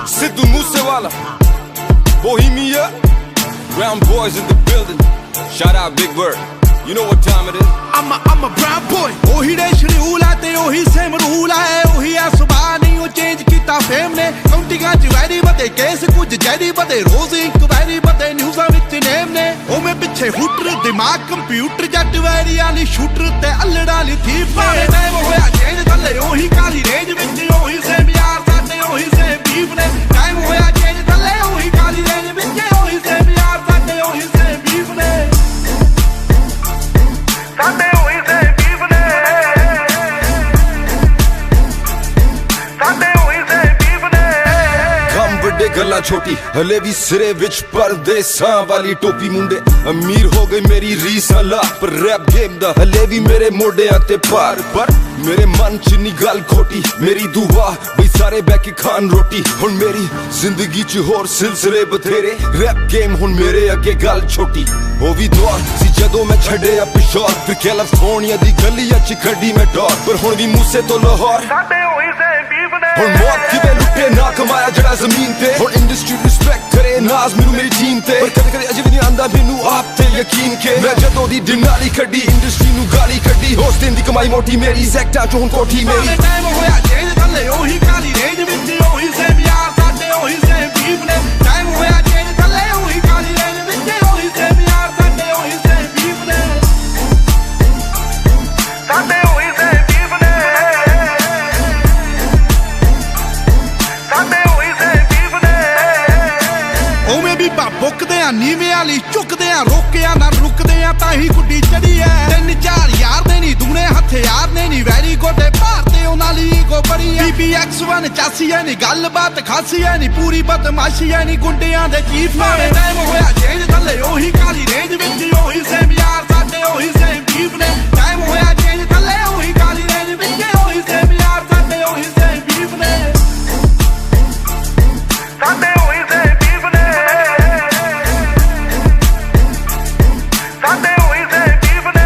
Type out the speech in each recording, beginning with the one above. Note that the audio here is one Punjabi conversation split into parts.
Sidhu Moosewala, Bohemia, Brown boys in the building. Shout out Big Bird. You know what time it is. I'm a brown boy. ओही दे शेड्यूल है ते ओही सेम रूल है ओही आ सुबह नहीं वो चेंज किता फेम ने काउंटिंगां च वैरी बदे केस कुछ जैरी बदे रोज इंक्वायरी बदे न्यूज़ां विच नेम ने ओ मैं पिछे हुटर दिमाग कंप्यूटर जट वैरी आली शूटर ते अल्लड़ आली थी भावे टाइम होया चेंज थल्ले ओही काली रेंज विच ओही सेम यार साडे ओही सेम बीफ ने टाइम होया चेंज थल्ले ओही काली रेंज विच ओही सेम यार साडे ओही सेम बीफ ने साडे ओही सेम बीफ ने साडे ओही सेम बीफ ने ਕੰਮ ਵੱਡੇ ਗੱਲਾਂ ਛੋਟੀ ਹਲੇ ਵੀ ਸਿਰੇ ਵਿੱਚ ਪਰਦੇਸਾਂ ਵਾਲੀ ਟੋਪੀ ਮੁੰਡੇ ਅਮੀਰ ਹੋ ਗਏ ਮੇਰੀ ਰੀਸਾਂ ਲਾ ਪਰ ਰੈਪ ਗੇਮ ਦਾ ਹਲੇ ਵੀ ਮੇਰੇ ਮੋਢਿਆਂ ਤੇ ਭਾਰ ਪਰ ਮੇਰੇ ਮਨ ਚ ਨੀ ਗੱਲ ਖੋਟੀ ਮੇਰੀ ਦੁਆ ਬਈ ਸਾਰੇ ਬਹਿ ਕੇ ਖਾਣ ਰੋਟੀ ਹੁਣ ਮੇਰੀ ਜ਼ਿੰਦਗੀ ਚ ਹੋਰ ਸਿਲਸਿਲੇ ਬਥੇਰੇ ਰੈਪ ਗੇਮ ਹੁਣ ਮੇਰੇ ਅੱਗੇ ਗੱਲ ਛੋਟੀ ਉਹ ਵੀ ਦੌਰ ਸੀ ਜਦੋਂ ਮੈਂ ਛੱਡਿਆ ਪਿਸ਼ੌਰ ਫਿਰ ਕੈਲੀਫੋਰਨੀਆ ਦੀ ਗਲੀਆਂ ਚ ਖੱਡੀ ਮੈਂ ਡੌਰ ਪਰ ਹੁਣ ਵੀ ਮੂਸੇ ਤੋਂ ਲਾਹੌਰ ਸਾਡੇ ਹੋਈ ਸੇ ਬੀਫ ਨੇ ਹੁਣ ਮੌਤ ਕਿਵੇਂ ਲੁੱਟੇ ਨਾ ਕਮਾਇਆ ਜਿਹੜਾ ਜ਼ਮੀਨ ਤੇ ਹੁਣ ਇੰਡਸਟਰੀ ਰਿਸਪੈਕਟ ਕਰੇ ਨਾਜ਼ ਮੈਨੂੰ ਮੇਰੀ ਟੀਮ ਤੇ ਪਰ ਕਦੇ ਕਦੇ ਅਜੇ ਵੀ ਨਹੀਂ ਆਂਦਾ ਮੈਨੂੰ ਆਪ ਤੇ ਯਕੀਨ ਕੇ ਮੈਂ ਜਦੋਂ ਦੀ ਦਿਨਾਲੀ ਕੱਢੀ ਇੰਡਸਟਰੀ ਨੂੰ ਗਾਲੀ ਕੱਢੀ ਹੋਸ ਦਿਨ ਦੀ ਕਮਾਈ ਮੋਟੀ ਮੇਰੀ ਸੈਕਟਾਂ ਚ ਹੁਣ ਕੋਠੀ ਮੇਰੀ ਟਾਈਮ ਹੋਇਆ ਚੇਂਜ ਥੱਲੇ ਉਹੀ ਕਾਲੀ ਰੇਂਜ ਵਿੱਚ ਉਹੀ ਸੇਮ ਯਾਰ ਸਾਡੇ ਉਹੀ ਸੇਮ ਬੀਫ ਨੇ ਟਾਈਮ ਹੋਇਆ ਚੇਂਜ ਥੱਲੇ ਉਹੀ ਕਾਲੀ ਰੇਂਜ ਵਿੱਚ ਉਹੀ ਸੇਮ ਯਾਰ ਸਾਡੇ ਉਹੀ ਸੇਮ ਬੀਫ ਨੇ ਸਾਡੇ ਉਹੀ ਸੇਮ ਬੀਫ ਨੇ ਸਾਡੇ ਉਹੀ ਸੇਮ ਬੀਫ ਨੇ ਉਵੇਂ ਵੀ ਬੁੱਕਦੇ ਆ ਨੀਵੇਂ ਵਾਲੀ ਝੁਕਦੇ ਆ ਰੋਕਿਆ ਨਾ ਰੁਕਦੇ ਆ ਤਾਂ ਹੀ ਗੁੱਡੀ ਚੜੀ ਐ 3-4 ਯਾਰ ਦੇ ਨਹੀਂ ਦੁਗਣੇ ਹਥਿਆਰ ਨੇ ਨਹੀਂ ਵੈਰੀ ਗੋਡੇ ਭਾਰਤੇ ਉਹਨਾਂ ਲਈ ਈਗੋ ਬੜੀ ਐ BBX1 ਚਾਸੀ ਐ ਨਹੀਂ ਗੱਲਬਾਤ ਖਾਸੀ ਐ ਨਹੀਂ ਪੂਰੀ ਬਦਮਾਸ਼ੀ ਐ ਨਹੀਂ ਗੁੰਡਿਆਂ ਦੇ ਚੀਫ ਨੇ ਟਾਈਮ ਹੋਇਆ ਚੇਂਜ ਥੱਲੇ ਉਹੀ ਕਾਲੀ ਰੇਂਜ ਵਿੱਚ ਉਹੀ ਸੇਮ ਯਾਰ ਸਾਡੇ ਉਹੀ ਸੇਮ ਬੀਫ ਨੇ ਟਾਈਮ ਹੋਇਆ ਚੇਂਜ ਥੱਲੇ ਉਹੀ ਕਾਲੀ ਰੇਂਜ ਵਿੱਚ ਉਹੀ ਸੇਮ ਯਾਰ ਸਾਡੇ ਉਹੀ ਸੇਮ ਬੀਫ ਨੇ ਸਾਡੇ ਉਹੀ ਸੇਮ ਬੀਫ ਨੇ ਸਾਡੇ ਉਹੀ ਸੇਮ ਬੀਫ ਨੇ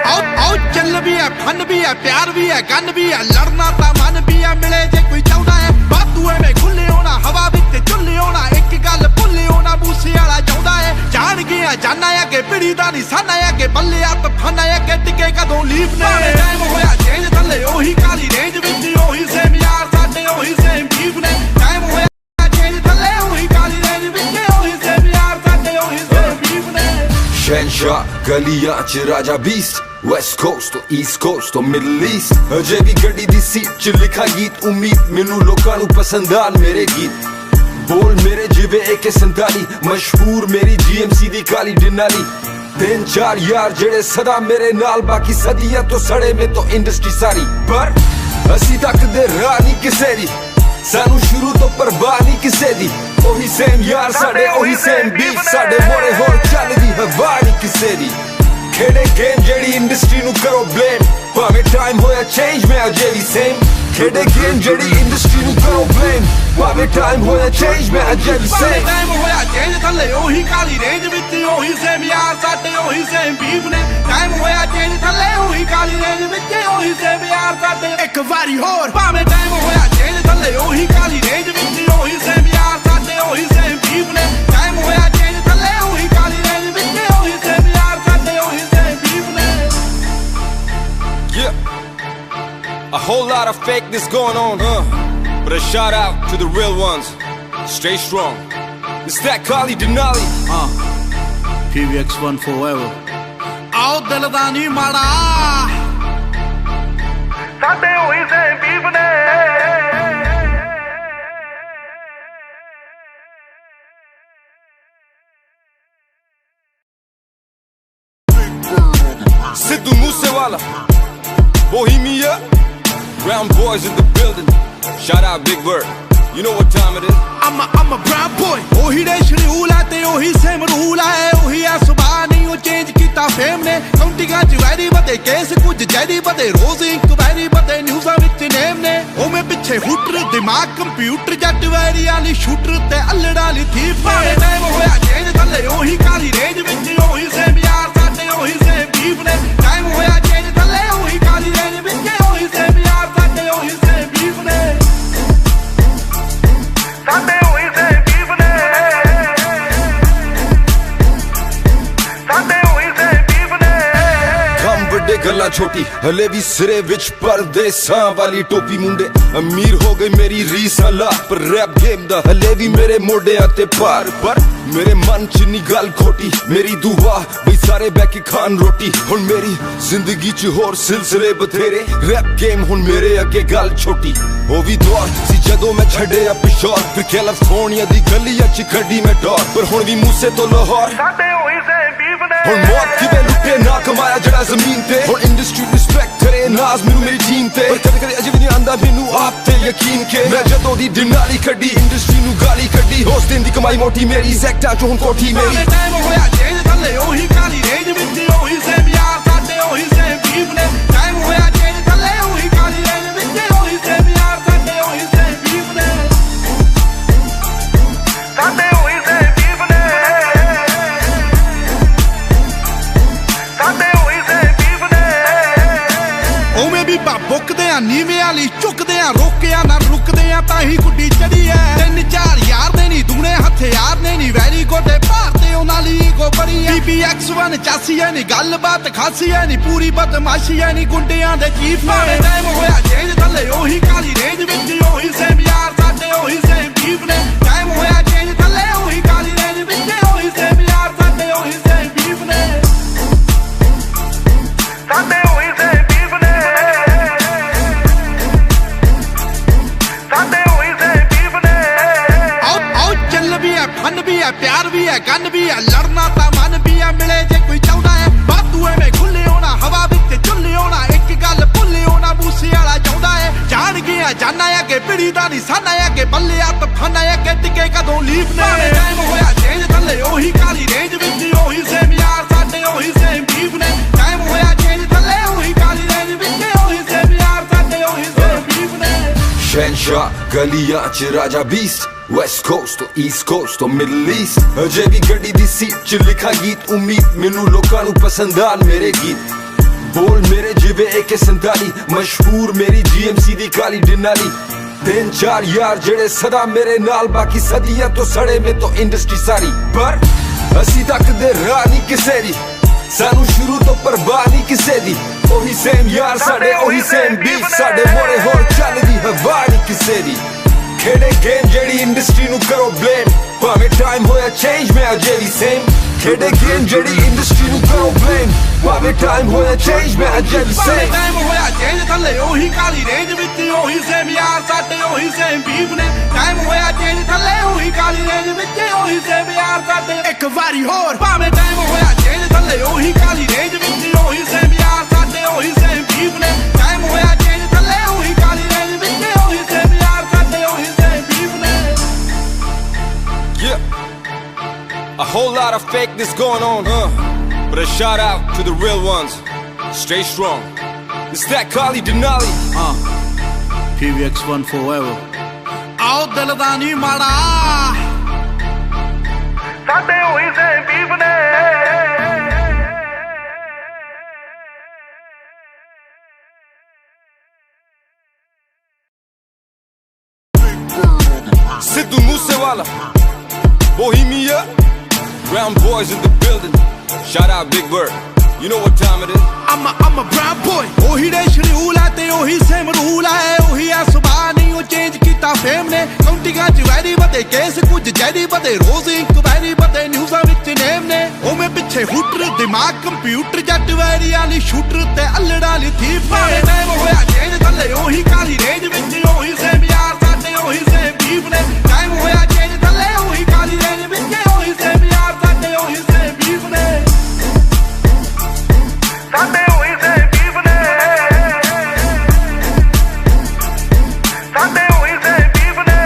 ਆਓ ਚੱਲ ਵੀ ਐ ਫਨ ਵੀ ਐ ਪਿਆਰ ਵੀ ਐ ਗਨ ਵੀ ਐ ਲੜਨਾ ਤਾਂ ਮਨ ਵੀ ਐ ਮਿਲੇ ਜੇ ਕੋਈ ਚਾਹੁੰਦਾ ਐ ਬਾਤੂ ਐਵੇਂ ਖੁੱਲੇ ਹੋਣਾ ਹਵਾ ਵਿੱਚ ਝੁੱਲੇ ਹੋਣਾ ਇੱਕ ਗੱਲ ਭੁੱਲੇ ਹੋਣਾ ਮੂਸੇ ਵਾਲਾ ਚਾਹੁੰਦਾ ਐ ਜਾਣ ਗਿਆ ਜਾਨਾ ਐ ਕਿ ਪਿੜੀ ਦਾ ਨਿਸ਼ਾਨਾ ਐ ਕਿ ਬੱਲੇ ਆ ਤਫਾਨਾ ਐ ਕਿ ਟਿਕੇ ਕਦੋਂ ਲੀਫ ਨੇ ਟਾਈਮ ਹੋਇਆ ਚੇਂਜ ਥੱਲੇ ਉਹੀ ਕਾਲੀ ਰੇਂਜ ਵਿੱਚ ਉਹੀ ਸੇਮ ਯਾਰ ਸਾਡੇ ਉਹੀ ਸੇਮ ਬੀਫ ਨੇ ਟਾਈਮ ਹੋਇਆ ਚੇਂਜ ਥੱਲੇ ਉਹੀ ਕਾਲੀ ਰੇਂਜ ਵਿੱਚ ਉਹੀ ਸੇਮ ਯਾਰ ਸਾਡੇ ਉਹੀ ਸੇਮ ਬੀਫ ਨੇ ਸ਼ਹਿਨਸ਼ਾਹ ਗਲੀਆਂ ਚ ਰਾਜਾ ਬੀਸਟ ਵੈਸਟ ਕੋਸਟ ਤੋਂ ਈਸਟ ਕੋਸਟ ਤੋਂ ਮਿਡਲ ਈਸਟ ਅਜੇ ਵੀ ਗੱਡੀ ਦੀ ਸੀਟ ਚ ਲਿਖਾ ਗੀਤ ਉਮੀਦ ਮੈਨੂੰ ਲੋਕਾਂ ਨੂੰ ਪਸੰਦ ਆਣ ਮੇਰੇ ਗੀਤ ਬੋਲ ਮੇਰੇ ਜਿਵੇਂ AK-47 ਮਸ਼ਹੂਰ ਮੇਰੀ GMC ਦੀ ਕਾਲੀ ਡਿਨਾਲੀ 3-4 ਯਾਰ ਜਿਹੜੇ ਸਦਾ ਮੇਰੇ ਨਾਲ ਬਾਕੀ ਸਦੀਆਂ ਤੋਂ ਸੜੇ ਮੇ ਤੋਂ ਇੰਡਸਟਰੀ ਸਾਰੀ ਪਰ ਅਸੀਂ ਤੱਕਦੇ ਰਾਹ ਨਹੀਂ ਕਿਸੇ ਦੀ ਸਾਨੂੰ ਸ਼ੁਰੂ ਤੋਂ ਪਰਵਾਹ ਨਹੀਂ ਕਿਸੇ ਦੀ ਉਹੀ ਸੇਮ ਯਾਰ ਸਾਡੇ ਉਹੀ ਸੇਮ ਬੀਫ ਸਾਡੇ ਮੋੜੇ ਹੋਰ ਚੱਲਦੀ ਹਵਾ ਨਹੀਂ ਕਿਸੇ ਦੀ ਖੇਡੇ ਗੇਮ ਜਿਹੜੀ ਇੰਡਸਟਰੀ ਨੂੰ ਕਰੋ ਬਲੇਮ ਭਾਵੇਂ ਟਾਈਮ ਹੋਇਆ ਚੇਂਜ ਮੈਂ ਅਜੇ ਵੀ ਸੇਮ ਖੇਡੇ ਗੇਮ ਜਿਹੜੀ ਇੰਡਸਟਰੀ ਨੂੰ ਕਰੋ ਬਲੇਮ ਭਾਵੇਂ ਟਾਈਮ ਹੋਇਆ ਚੇਂਜ ਮੈਂ ਅਜੇ ਵੀ ਸੇਮ ਟਾਈਮ ਹੋਇਆ ਚੇਂਜ ਥੱਲੇ ਉਹੀ ਕਾਲੀ ਰੇਂਜ ਵਿੱਚ ਉਹੀ ਸੇਮ ਯਾਰ ਸਾਡੇ ਉਹੀ ਸੇਮ ਬੀਫ ਨੇ ਟਾਈਮ ਹੋਇਆ ਚੇਂਜ ਥੱਲੇ ਉਹੀ ਕਾਲੀ ਰੇਂਜ ਵਿੱਚ ਉਹੀ ਸੇਮ ਯਾਰ ਸਾਡੇ ਇੱਕ ਵਾਰੀ ਹੋਰ ਭਾਵੇਂ ਟਾਈਮ ਹੋਇਆ ਚੇਂਜ ਥੱਲੇ ਉਹੀ ਕਾਲੀ ਰੇਂਜ ਵਿੱਚ ਉਹੀ ਸੇਮ ਯਾਰ ਸਾਡੇ ਉਹੀ ਸੇਮ ਬੀਫ ਨੇ ਟਾਈਮ ਹੋਇਆ ਚੇਂਜ ਥੱਲੇ ਉਹੀ ਕਾਲੀ ਰੇਂਜ ਵਿੱਚ ਉਹੀ ਸੇਮ ਯਾਰ ਸਾਡੇ ਉਹੀ ਸੇਮ ਬੀਫ ਨੇ Yeah, a whole lot of fakeness going on, but a shout out to the real ones. Stay strong. It's that Kali Denali. PBX1 forever. ਆਓ ਦਿਲ ਦਾ ਨਹੀਂ ਮਾੜਾ ਸਾਡੇ ਹੋਈ ਸੇ ਬੀਫ ਨੇ Sidhu Moosewala, Bohemia, Brown boys in the building. Shout out Big Bird. You know what time it is. I'm a brown boy. ਉਹੀ ਦੇ ਸ਼ਡਿਊਲ ਹੈ ਤੇ ਉਹੀ ਸੇਮ ਰੂਲ ਹੈ ਉਹੀ ਆ ਸੁਭਾਅ ਨਹੀਂ ਉਹ ਚੇਂਜ ਕੀਤਾ ਫੇਮ ਨੇ ਕਾਊਂਟਿੰਗਾਂ ਚ ਵੈਰੀ ਬਦੇ ਕੇਸ ਕੁਝ ਜੈਰੀ ਬਦੇ ਰੋਜ਼ ਇੰਕਵਾਇਰੀ ਬਦੇ ਨਿਊਜ਼ਾਂ ਵਿੱਚ ਨੇਮ ਨੇ ਉਵੇਂ ਪਿੱਛੇ ਹੁਟਰ ਦਿਮਾਗ ਕੰਪਿਊਟਰ ਜੱਟ ਵੈਰੀ ਵਾਲੀ ਸ਼ੂਟਰ ਤੇ ਅਲੜ ਵਾਲੀ ਥੀ ਭਾਵੇਂ ਟਾਈਮ ਹੋਇਆ ਚੇਂਜ ਥੱਲੇ ਉਹੀ ਕਾਲੀ ਰੇਂਜ ਵਿੱਚ ਉਹੀ ਸੇਮ ਯਾਰ ਸਾਡੇ ਉਹੀ ਸੇਮ ਬੀਫ ਨੇ ਟਾਈਮ ਹੋਇਆ ਚੇਂਜ ਥੱਲੇ ਉਹੀ ਕਾਲੀ ਰੇਂਜ ਵਿੱਚ ਉਹੀ ਸੇਮ ਯਾਰ ਸਾਡੇ ਉਹੀ ਸੇਮ ਬੀਫ ਨੇ ਛੋਟੀ ਹਲੇ ਵੀ ਸਿਰੇ ਵਿੱਚ ਪਰਦੇਸਾਂ ਵਾਲੀ ਟੋਪੀ ਮੁੰਡੇ ਅਮੀਰ ਹੋ ਗਈ ਮੇਰੀ ਰੀਸ ਹਲਾ ਪਰ ਰੈਪ ਗੇਮ ਦਾ ਹਲੇ ਵੀ ਮੇਰੇ ਮੋਢਿਆਂ ਤੇ ਭਾਰ ਪਰ ਮੇਰੇ ਮਨ ਚ ਨੀ ਗੱਲ ਖੋਟੀ ਮੇਰੀ ਦੁਆ ਬਈ ਸਾਰੇ ਬਹਿ ਕੇ ਖਾਣ ਰੋਟੀ ਹੁਣ ਮੇਰੀ ਜ਼ਿੰਦਗੀ ਚ ਹੋਰ ਸਿਲਸਿਲੇ ਬਥੇਰੇ ਰੈਪ ਗੇਮ ਹੁਣ ਮੇਰੇ ਅੱਗੇ ਗੱਲ ਛੋਟੀ ਉਹ ਵੀ ਦੌਰ ਸੀ ਜਦੋਂ ਮੈਂ ਛੱਡਿਆ ਪਿਸ਼ੌਰ ਫਿਰ ਕੈਲੀਫੋਰਨੀਆ ਦੀ ਗਲੀਆਂ ਚ ਖੱਡੀ ਮੈਂ ਡੌਰ ਪਰ ਹੁਣ ਵੀ ਮੂਸੇ ਤੋਂ ਲਾਹੌਰ ਸਾਡੇ ਹੋਈ ਸੇ ਬੀਫ ਨੇ ਹੁਣ ਮੌਤ ਕਿਵੇਂ ਲੁੱਟੇ ਨਾ ਕਮਾਇਆ ਜਿਹੜਾ ਜ਼ਮੀਨ ਤੇ ਹੁਣ ਇੰਡਸਟਰੀ ਰਿਸਪੈਕਟ ਕਰੇ ਨਾਜ਼ ਮੈਨੂੰ ਮੇਰੀ ਟੀਮ ਤੇ ਪਰ ਕਦੇ ਕਦੇ ਅਜੇ ਵੀ ਨਹੀਂ ਆਂਦਾ ਮੈਨੂੰ ਆਪ ਤੇ ਯਕੀਨ ਕੇ ਮੈਂ ਜਦੋਂ ਦੀ ਦਿਨਾਲੀ ਕੱਢੀ ਇੰਡਸਟਰੀ ਨੂੰ ਗਾਲੀ ਕੱਢੀ ਉਸ ਦਿਨ ਦੀ ਕਮਾਈ ਮੋਟੀ ਮੇਰੀ ਸੈਕਟਰ ਚ ਹੁਣ ਕੋਠੀ ਮੇਰੀ ਟਾਈਮ ਹੋਇਆ ਚੇਂਜ ਥੱਲੇ ਉਹੀ ਕਾਲੀ ਰੇਂਜ ਵਿੱਚ ਉਹੀ ਸੇਮ ਯਾਰ ਸਾਡੇ ਉਹੀ ਸੇਮ ਬੀਫ ਨੇ ਟਾਈਮ ਹੋਇਆ ਚੇਂਜ ਥੱਲੇ ਉਹੀ ਕਾਲੀ ਰੇਂਜ ਵਿੱਚ ਉਹੀ ਸੇਮ ਯਾਰ ਸਾਡੇ ਉਹੀ ਸੇਮ ਬੀਫ ਨੇ ਸਾਡੇ ਉਹੀ ਸੇਮ ਬੀਫ ਨੇ ਸਾਡੇ ਉਹੀ ਸੇਮ ਬੀਫ ਨੇ ਉਵੇਂ ਵੀ ਬੁੱਕਦੇ ਆ ਨੀਵੇਂ ਵਾਲੀ ਝੁਕਦੇ ਆ ਰੋਕਿਆ ਨਾ ਰੁਕਦੇ ਆ ਤਾਂ ਹੀ ਗੁੱਡੀ ਚੜੀ ਐ 3-4 ਯਾਰ ਦੇ ਨੀ ਦੁਗਣੇ ਹਥਿਆਰ ਨੇ ਨੀ ਵੈਰੀ ਗੋਡੇ ਭਾਰਤੇ ਉਹਨਾਂ ਲਈ ਗੋ ਬੜੀ ਐ BBX1 ਚਾਸੀ ਐ ਨੀ ਗੱਲਬਾਤ ਖਾਸੀ ਐ ਨੀ ਪੂਰੀ ਬਦਮਾਸ਼ੀ ਐ ਨੀ ਗੁੰਡਿਆਂ ਦੇ ਚੀਫ ਨੇ ਟਾਈਮ ਹੋਇਆ ਚੇਂਜ ਥੱਲੇ ਉਹੀ ਕਾਲੀ ਰੇਂਜ ਵਿੱਚ ਉਹੀ ਸੇਮ ਯਾਰ ਸਾਡੇ ਉਹੀ ਸੇਮ ਬੀਫ ਨੇ ਟਾਈਮ ਹੋਇਆ ਚੇਂਜ ਥੱਲੇ ਉਹੀ ਕਾਲੀ ਰੇਂਜ ਵਿੱਚ ਉਹੀ ਸੇਮ ਯਾਰ ਸਾਡੇ ਉਹੀ ਸੇਮ ਬੀਫ ਨੇ ਸਾਡੇ ਉਹੀ ਸੇਮ ਬੀਫ ਨੇ ਸਾਡੇ ਉਹੀ ਸੇਮ ਬੀਫ ਨੇ ਆਓ ਚੱਲ ਵੀ ਐ ਫਨ ਵੀ ਐ ਪਿਆਰ ਵੀ ਐ ਗਨ ਵੀ ਐ ਲੜਨਾ ਤਾਂ ਮਨ ਵੀ ਐ ਮਿਲੇ ਜੇ ਕੋਈ ਚਾਹੁੰਦਾ ਐ ਬਾਤੂ ਐਵੇਂ ਖੁੱਲੇ ਹੋਣਾ ਹਵਾ ਵਿੱਚ ਝੁੱਲੇ ਹੋਣਾ ਇੱਕ ਗੱਲ ਭੁੱਲੇ ਹੋਣਾ ਬੂਸੇ ਵਾਲਾ ਚਾਹੁੰਦਾ ਐ ਜਾਣ ਗਿਆ ਜਾਨਾ ਅੱਗੇ ਪਿੜੀ ਦਾ ਨਿਸ਼ਾਨਾ ਅੱਗੇ ਬੱਲਿਆ ਤਫਾਨਾ ਅੱਗੇ ਟਿਕੇ ਕਦੋਂ ਲੀਫ ਨੇ ਟਾਈਮ ਹੋਇਆ ਚੇਂਜ ਥੱਲੇ ਉਹੀ ਕਾਲੀ ਰੇਂਜ ਵਿੱਚ ਉਹੀ ਸੇਮ ਯਾਰ ਸਾਡੇ ਉਹੀ ਸੇਮ ਬੀਫ ਨੇ ਟਾਈਮ ਹੋਇਆ ਚੇਂਜ ਥੱਲੇ ਉਹੀ ਕਾਲੀ ਰੇਂਜ ਵਿੱਚ ਉਹੀ ਸੇਮ ਯਾਰ ਸਾਡੇ ਉਹੀ ਸੇਮ ਬੀਫ ਨੇ ਸ਼ਹਿਨਸ਼ਾਹ ਗਲੀਆਂ ਚ ਰਾਜਾ ਬੀਸਟ ਵੈਸਟ ਕੋਸਟ ਤੋਂ ਈਸਟ ਕੋਸਟ ਤੋਂ ਮਿਡਲ ਈਸਟ ਅਜੇ ਵੀ ਗੱਡੀ ਦੀ ਸੀਟ ਚ ਲਿਖਾ ਗੀਤ ਉਮੀਦ ਮੈਨੂੰ ਲੋਕਾਂ ਨੂੰ ਪਸੰਦ ਆਣ ਮੇਰੇ ਗੀਤ ਬੋਲ ਮੇਰੇ ਜਿਵੇਂ AK-47 ਮਸ਼ਹੂਰ ਮੇਰੀ GMC ਦੀ ਕਾਲੀ ਡਿਨਾਲੀ 3-4 ਯਾਰ ਜਿਹੜੇ ਸਦਾ ਮੇਰੇ ਨਾਲ ਬਾਕੀ ਸਦੀਆਂ ਤੋਂ ਸੜੇ ਮੇ ਤੋਂ ਇੰਡਸਟਰੀ ਸਾਰੀ ਪਰ ਅਸੀਂ ਤੱਕਦੇ ਰਾਹ ਨਹੀਂ ਕਿਸੇ ਦੀ ਸਾਨੂੰ ਸ਼ੁਰੂ ਤੋਂ ਪਰਵਾਹ ਨਹੀਂ ਕਿਸੇ ਦੀ ਉਹੀ ਸੇਮ ਯਾਰ ਸਾਡੇ ਉਹੀ ਸੇਮ ਬੀਫ ਸਾਡੇ ਮੋੜੇ ਹੋਰ ਚੱਲਦੀ ਹਵਾ ਨਹੀਂ ਕਿਸੇ ਦੀ ਖੇਡੇ ਗੇਮ ਜਿਹੜੀ ਇੰਡਸਟਰੀ ਨੂੰ ਕਰੋ ਬਲੇਮ ਭਾਵੇਂ ਟਾਈਮ ਹੋਇਆ ਚੇਂਜ ਮੈਂ ਅਜੇ ਵੀ ਸੇਮ ਖੇਡੇ ਗੇਮ ਜਿਹੜੀ ਇੰਡਸਟਰੀ ਨੂੰ ਕਰੋ ਬਲੇਮ ਭਾਵੇਂ ਟਾਈਮ ਹੋਇਆ ਚੇਂਜ ਮੈਂ ਅਜੇ ਵੀ ਸੇਮ ਟਾਈਮ ਹੋਇਆ ਚੇਂਜ ਥੱਲੇ ਉਹੀ ਕਾਲੀ ਰੇਂਜ ਵਿੱਚ ਉਹੀ ਸੇਮ ਯਾਰ ਸਾਡੇ ਉਹੀ ਸੇਮ ਬੀਫ ਨੇ ਟਾਈਮ ਹੋਇਆ ਚੇਂਜ ਥੱਲੇ ਉਹੀ ਕਾਲੀ ਰੇਂਜ ਵਿੱਚ ਉਹੀ ਸੇਮ ਯਾਰ ਸਾਡੇ ਇੱਕ ਵਾਰੀ ਹੋਰ ਭਾਵੇਂ ਟਾਈਮ ਹੋਇਆ ਚੇਂਜ ਥੱਲੇ ਉਹੀ ਕਾਲੀ ਰੇਂਜ ਵਿੱਚ ਉਹੀ ਸੇਮ ਯਾਰ ਸਾਡੇ ਉਹੀ ਸੇਮ ਬੀਫ ਨੇ ਟਾਈਮ ਹੋਇਆ ਚੇਂਜ ਥੱਲੇ ਉਹੀ ਕਾਲੀ ਰੇਂਜ ਵਿੱਚ ਉਹੀ ਸੇਮ ਯਾਰ ਸਾਡੇ ਉਹੀ ਸੇਮ ਬੀਫ ਨੇ Yeah, a whole lot of fakeness going on, but a shout out to the real ones. Stay strong. It's that Kali Denali. PBX1 forever. ਆਓ ਦਿਲ ਦਾ ਨਹੀਂ ਮਾੜਾ ਸਾਡੇ ਹੋਈ ਸੇ ਬੀਫ ਨੇ Sidhu Moosewala, Bohemia, Brown boys in the building. Shout out Big Bird. You know what time it is. I'm a brown boy. ਉਹੀ ਦੇ ਸ਼ਡਿਊਲ ਆ ਤੇ ਉਹੀ ਸੇਮ ਰੂਲ ਆ ਉਹੀ ਆ ਸੁਭਾਅ ਨਹੀਂ ਉਹ ਚੇਂਜ ਕੀਤਾ ਫੇਮ ਨੇ ਕਾਉਂਟਿੰਗਾਂ ਚ ਵੈਰੀ ਵਧੇ ਕੇਸ ਕੁਝ ਜੈਰੀ ਵਧੇ ਰੋਜ਼ ਇਨਕੁਆਇਰੀ ਵਧੇ ਨਿਊਜ਼ਾਂ ਵਿੱਚ ਨੇਮ ਨੇ ਉਵੇਂ ਪਿੱਛੇ ਹੂਟਰ ਦਿਮਾਗ ਕੰਪਿਊਟਰ ਜੱਟ ਵੈਰੀ ਵਾਲੀ ਸ਼ੂਟਰ ਤੇ ਅਲੜਾ ਵਾਲੀ ਥੀਫ ਨੇ ਟਾਈਮ ਹੋਇਆ ਚੇਂਜ ਥੱਲੇ ਉਹੀ ਕਾਲੀ ਰੇਂਜ ਵਿੱਚ ਉਹੀ ਸੇਮ ਯਾਰ ਸਾਡੇ ਉਹੀ ਸੇਮ ਬੀਫ ਨੇ ਟਾਈਮ ਹੋਇਆ ਚੇਂਜ ਥੱਲੇ ਉਹੀ ਕਾਲੀ ਰੇਂਜ ਵਿੱਚ ਉਹੀ ਸੇਮ ਯਾਰ ਸਾਡੇ ਉਹੀ ਸੇਮ ਬੀਫ ਨੇ ਸਾਡੇ ਉਹੀ ਸੇਮ ਬੀਫ ਨੇ ਸਾਡੇ ਉਹੀ ਸੇਮ ਬੀਫ ਨੇ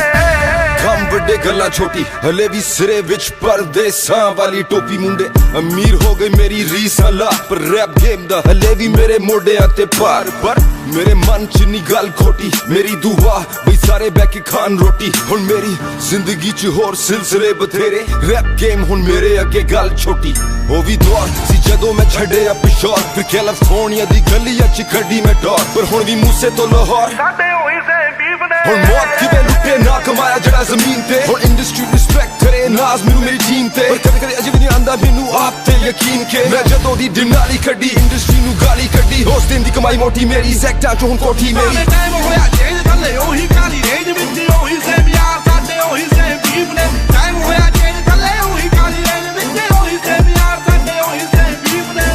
ਕੰਮ ਵੱਡੇ ਗੱਲਾਂ ਛੋਟੀ ਹਲੇ ਵੀ ਸਿਰੇ ਵਿੱਚ ਪਰਦੇਸਾਂ ਵਾਲੀ ਟੋਪੀ ਮੁੰਡੇ ਅਮੀਰ ਹੋ ਗਈ ਮੇਰੀ ਰੀਸ ਹਲਾ ਪਰ ਰੈਪ ਗੇਮ ਦਾ ਹਲੇ ਵੀ ਮੇਰੇ ਮੋਢਿਆਂ ਤੇ ਭਾਰ ਪਰ ਮੇਰੇ ਮਨ ਚ ਨੀ ਗੱਲ ਖੋਟੀ ਮੇਰੀ ਦੁਆ ਬਈ ਸਾਰੇ ਬਹਿ ਕੇ ਖਾਣ ਰੋਟੀ ਹੁਣ ਮੇਰੀ ਜ਼ਿੰਦਗੀ ਚ ਹੋਰ ਸਿਲਸਿਲੇ ਬਥੇਰੇ ਰੈਪ ਗੇਮ ਹੁਣ ਮੇਰੇ ਅੱਗੇ ਗੱਲ ਛੋਟੀ ਉਹ ਵੀ ਦੌਰ ਸੀ ਜਦੋਂ ਮੈਂ ਛੱਡਿਆ ਪਿਸ਼ੌਰ ਫਿਰ ਕੈਲੀਫੋਰਨੀਆ ਦੀ ਗਲੀਆਂ ਚ ਖੱਡੀ ਮੈਂ ਡੌਰ ਪਰ ਹੁਣ ਵੀ ਮੂਸੇ ਤੋਂ ਲਾਹੌਰ ਸਾਡੇ ਉਹੀ ਸੇਮ ਬੀਫ ਨੇ ਹੁਣ ਮੌਤ ਕਿਵੇਂ ਲੁੱਟੇ ਨਾ ਕਮਾਇਆ ਜਿਹੜਾ ਜ਼ਮੀਨ ਤੇ ਹੁਣ ਇੰਡਸਟਰੀ ਰਿਸਪੈਕਟ ਕਰੇ ਨਾਜ਼ ਮੈਨੂੰ ਮੇਰੀ ਟੀਮ ਤੇ ਪਰ ਕਦੇ ਕਦੇ ਅਜੇ ਵੀ ਨਹੀਂ ਆਂਦਾ ਮੈਨੂੰ ਆਪ ਤੇ ਯਕੀਨ ਕੇ ਮੈਂ ਜਦੋਂ ਦੀ ਦਿਨਾਲੀ ਕੱਢੀ ਇੰਡਸਟਰੀ ਨੂੰ ਗਾਲੀ ਕੱਢੀ ਉਸ ਦਿਨ ਦੀ ਕਮਾਈ ਮੋਟੀ ਮੇਰੀ ਸੈਕਟਾਂ ਚੋਂ ਹੁਣ ਕੋਠੀ ਮੇਰੀ ਟਾਈਮ ਹੋਇਆ ਚੇਂਜ ਥੱਲੇ ਉਹੀ ਕਾਲੀ ਰੇਂਜ ਵਿੱਚ ਉਹੀ ਸੇਮ ਯਾਰ ਸਾਡੇ ਉਹੀ ਸੇਮ ਬੀਫ ਨੇ ਟਾਈਮ ਹੋਇਆ ਚੇਂਜ ਥੱਲੇ ਉਹੀ ਕਾਲੀ ਰੇਂਜ ਵਿੱਚ ਉਹੀ ਸੇਮ ਯਾਰ ਸਾਡੇ ਉਹੀ ਸੇਮ ਬੀਫ ਨੇ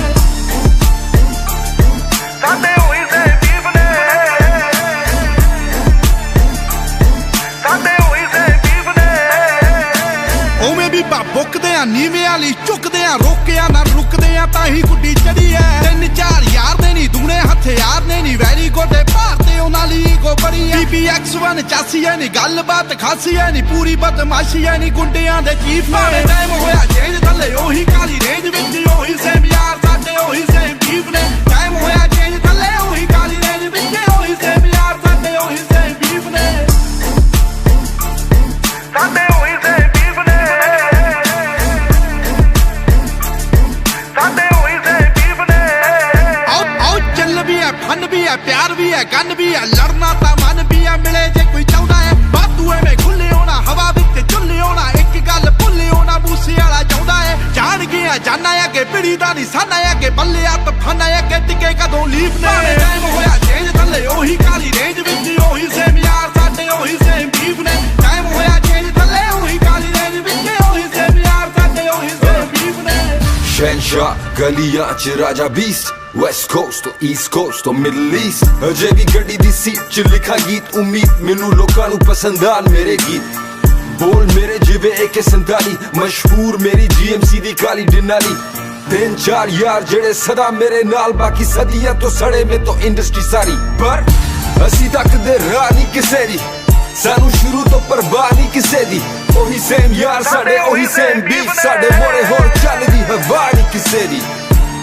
ਸਾਡੇ ਉਹੀ ਸੇਮ ਬੀਫ ਨੇ ਸਾਡੇ ਉਹੀ ਸੇਮ ਬੀਫ ਨੇ ਉਵੇਂ ਵੀ ਬੁੱਕਦੇ ਆ ਨੀਵੇਂ ਵਾਲੀ ਝੁਕਦੇ ਆ ਰੋਕਿਆ ਨਾ ਰੁਕਦੇ ਆ ਤਾਂ ਹੀ ਗੁੱਡੀ ਚੜੀ ਐ 3-4 ਯਾਰ ਨੇ ਨੀ ਦੂਣੇ ਹਥਿਆਰ ਨੇ ਨੀ ਵੈਰੀ ਗੋਡੇ ਭਾਰਤੇ ਉਹਨਾਂ ਲਈ ਈਗੋ ਬੜੀ ਐ BBX1 ਚਾਸੀ ਐ ਨੀ ਗੱਲਬਾਤ ਖਾਸੀ ਐ ਨੀ ਪੂਰੀ ਬਦਮਾਸ਼ੀ ਐ ਨੀ ਗੁੰਡਿਆਂ ਦੇ ਚੀਫ ਨੇ ਟਾਈਮ ਹੋਇਆ ਚੇਂਜ ਥੱਲੇ ਉਹੀ ਕਾਲੀ ਰੇਂਜ ਵਿੱਚ ਉਹੀ ਸੇਮ ਯਾਰ ਸਾਡੇ ਉਹੀ ਸੇਮ ਬੀਫ ਨੇ ਟਾਈਮ ਹੋਇਆ ਚੇਂਜ ਥੱਲੇ ਉਹੀ ਕਾਲੀ ਰੇਂਜ ਵਿੱਚ ਉਹੀ ਸੇਮ ਯਾਰ ਸਾਡੇ ਉਹੀ ਸੇਮ ਬੀਫ ਨੇ ਸਾਡੇ ਉਹੀ ਸੇਮ ਬੀਫ ਨੇ ਸਾਡੇ ਉਹੀ ਸੇਮ ਬੀਫ ਨੇ ਆਓ ਚੱਲ ਵੀ ਐ ਫਨ ਵੀ ਐ ਪਿਆਰ ਵੀ ਐ ਗਨ ਵੀ ਐ ਲੜਨਾ ਤਾਂ ਮਨ ਵੀ ਐ ਮਿਲੇ ਜੇ ਕੋਈ ਚਾਹੁੰਦਾ ਐ ਬਾਤੂ ਐਵੇਂ ਖੁੱਲੇ ਹੋਣਾ ਹਵਾ ਵਿੱਚ ਝੁੱਲੇ ਹੋਣਾ ਇੱਕ ਗੱਲ ਭੁੱਲੇ ਹੋਣਾ ਬੂਸੇ ਵਾਲਾ ਚਾਹੁੰਦਾ ਐ ਜਾਣ ਗਿਆ ਜਾਨਾ ਆ ਕਿ ਪਿੜੀ ਦਾ ਨਿਸ਼ਾਨਾ ਆ ਕਿ ਬੱਲਿਆ ਤਫਾਨਾ ਆ ਕਿ ਟਿਕੇ ਕਦੋਂ ਲੀਫ ਨੇ ਟਾਈਮ ਹੋਇਆ ਚੇਂਜ ਥੱਲੇ ਉਹੀ ਕਾਲੀ ਰੇਂਜ ਵਿੱਚ ਉਹੀ ਸੇਮ ਯਾਰ ਸਾਡੇ ਉਹੀ ਸੇਮ ਬੀਫ ਨੇ ਟਾਈਮ ਹੋਇਆ ਚੇਂਜ ਥੱਲੇ ਉਹੀ ਕਾਲੀ ਰੇਂਜ ਵਿੱਚ ਉਹੀ ਸੇਮ ਯਾਰ ਸਾਡੇ ਉਹੀ ਸੇਮ ਬੀਫ ਨੇ ਸ਼ਹਿਨਸ਼ਾਹ ਗਲੀਆਂ ਚ ਰਾਜਾ ਬੀਸਟ ਵੈਸਟ ਕੋਸਟ ਤੋਂ ਈਸਟ ਕੋਸਟ ਤੋਂ ਮਿਡਲ ਈਸਟ ਅਜੇ ਵੀ ਗੱਡੀ ਦੀ ਸੀਟ ਚ ਲਿਖਾ ਗੀਤ ਉਮੀਦ ਮੈਨੂੰ ਲੋਕਾਂ ਨੂੰ ਪਸੰਦ ਆਣ ਮੇਰੇ ਗੀਤ ਬੋਲ ਮੇਰੇ ਜਿਵੇਂ AK-47 ਮਸ਼ਹੂਰ ਮੇਰੀ GMC ਦੀ ਕਾਲੀ ਡਿਨਾਲੀ 3-4 ਯਾਰ ਜਿਹੜੇ ਸਦਾ ਮੇਰੇ ਨਾਲ ਬਾਕੀ ਸਦੀਆਂ ਤੋਂ ਸੜੇ ਮੇ ਤੋਂ ਇੰਡਸਟਰੀ ਸਾਰੀ ਪਰ ਅਸੀਂ ਤੱਕ ਦੇ ਰਾਹ ਨਹੀਂ ਕਿਸੇ ਦੀ ਸਾਨੂੰ ਸ਼ੁਰੂ ਤੋਂ ਪਰਵਾਹ ਨਹੀਂ ਕਿਸੇ ਦੀ ਉਹੀ ਸੇਮ ਯਾਰ ਸਾਡੇ ਉਹੀ ਸੇਮ ਬੀਫ ਸਾਡੇ ਮੋੜੇ ਹੋਰ ਚੱਲਦੀ ਹਵਾ ਨਹੀਂ ਕਿਸੇ ਦੀ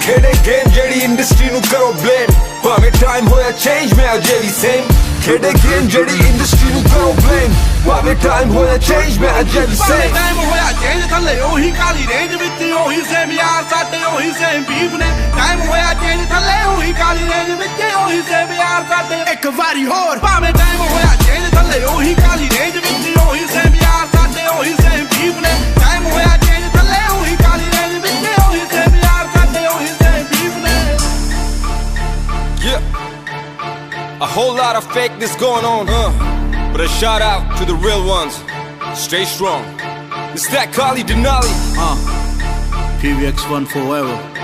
ਖੇਡੇ ਗੇਮ ਜਿਹੜੀ ਇੰਡਸਟਰੀ ਨੂੰ ਕਰੋ ਬਲੇਮ ਭਾਵੇਂ ਟਾਈਮ ਹੋਇਆ ਚੇਂਜ ਮੈਂ ਅਜੇ ਵੀ ਸੇਮ ਖੇਡੇ ਗੇਮ ਜਿਹੜੀ ਇੰਡਸਟਰੀ ਨੂੰ ਕਰੋ ਬਲੇਮ ਭਾਵੇਂ ਟਾਈਮ ਹੋਇਆ ਚੇਂਜ ਮੈਂ ਅਜੇ ਵੀ ਸੇਮ ਟਾਈਮ ਹੋਇਆ ਚੇਂਜ ਥੱਲੇ ਉਹੀ ਕਾਲੀ ਰੇਂਜ ਵਿੱਚ ਉਹੀ ਸੇਮ ਯਾਰ ਸਾਡੇ ਉਹੀ ਸੇਮ ਬੀਫ ਨੇ ਟਾਈਮ ਹੋਇਆ ਚੇਂਜ ਥੱਲੇ ਉਹੀ ਕਾਲੀ ਰੇਂਜ ਵਿੱਚ ਉਹੀ ਸੇਮ ਯਾਰ ਸਾਡੇ ਇੱਕ ਵਾਰੀ ਹੋਰ ਭਾਵੇਂ ਟਾਈਮ ਹੋਇਆ ਚੇਂਜ ਥੱਲੇ ਉਹੀ ਕਾਲੀ ਰੇਂਜ ਵਿੱਚ ਉਹੀ ਸੇਮ ਯਾਰ ਸਾਡੇ ਉਹੀ ਸੇਮ ਬੀਫ ਨੇ ਟਾਈਮ ਹੋਇਆ ਚੇਂਜ ਥੱਲੇ ਉਹੀ ਕਾਲੀ ਰੇਂਜ ਵਿੱਚ ਉਹੀ ਸੇਮ ਯਾਰ ਸਾਡੇ ਉਹੀ ਸੇਮ ਬੀਫ ਨੇ Yeah, a whole lot of fakeness going on, but a shout out to the real ones. Stay strong. It's that Kali Denali. PBX1 forever.